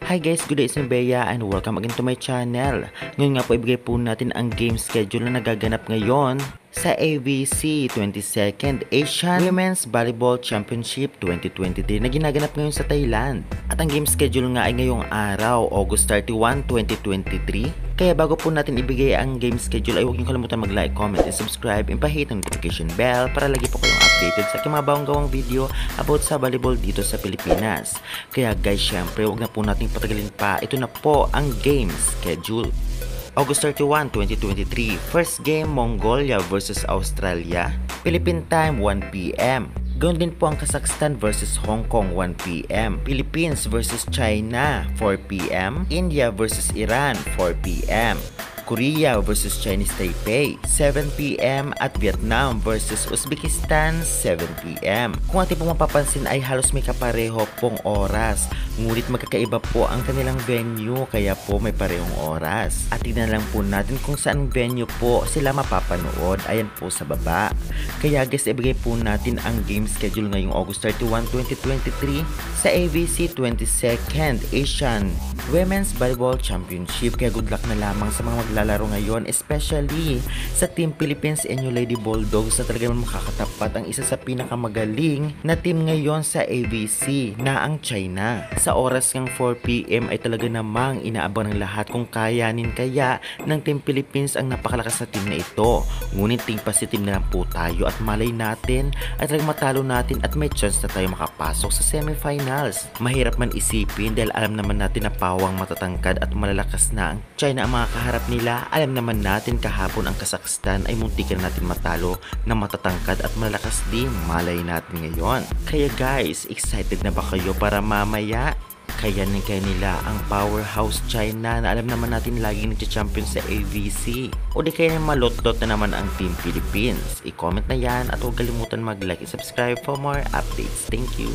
Hi guys, good day, it's me Bea and welcome again to my channel. Ngayon nga po ibigay po natin ang game schedule na nagaganap ngayon sa AVC 22nd Asian Women's Volleyball Championship 2023 na ginaganap ngayon sa Thailand. At ang game schedule nga ay ngayong araw, August 31, 2023. Kaya bago po natin ibigay ang game schedule ay huwag niyo kalimutan mag-like, comment, and subscribe and pa-hit ang notification bell para lagi po kayong updated sa aking mga bagong gawang video about sa volleyball dito sa Pilipinas. Kaya guys, syempre huwag na po natin patagalin pa. Ito na po ang game schedule. August 31, 2023, first game Mongolia versus Australia, Philippine time 1 p.m. Ganoon din po ang Kazakhstan versus Hong Kong 1 p.m. Philippines versus China 4 p.m. India versus Iran 4 p.m. Korea versus Chinese Taipei 7 p.m. at Vietnam versus Uzbekistan 7 p.m. Kung ating pong mapapansin ay halos may kapareho pong oras, ngunit magkakaiba po ang kanilang venue kaya po may parehong oras. At tignan lang po natin kung saan venue po sila mapapanood, ayan po sa baba. Kaya guys, ibigay po natin ang game schedule ngayong August 31, 2023 sa AVC 22nd Asian Women's Volleyball Championship. Kaya good luck na lamang sa mga maglalaro ngayon, especially sa Team Philippines and yung Lady Bulldogs na talagang makakatapat ang isa sa pinakamagaling na team ngayon sa AVC na ang China. Sa oras ng 4 p.m. ay talaga namang inaabang ng lahat kung kayanin kaya ng Team Philippines ang napakalakas na team na ito. Ngunit team positive na lang po tayo at malay natin at talagang matalo natin at may chance na tayo makapasok sa semifinals. Mahirap man isipin dahil alam naman natin na pawang matatangkad at malalakas na ang China ang mga kaharap nila. Alam naman natin kahapon ang Kazakhstan ay muntikan natin matalo na matatangkad at malalakas din, malay natin ngayon. Kaya guys, excited na ba kayo para mamaya kaya nila ang powerhouse China na alam naman natin laging nagcha-champion sa AVC? O di kaya malot-lot na naman ang Team Philippines? I-comment na yan at huwag kalimutan mag-like and subscribe for more updates. Thank you!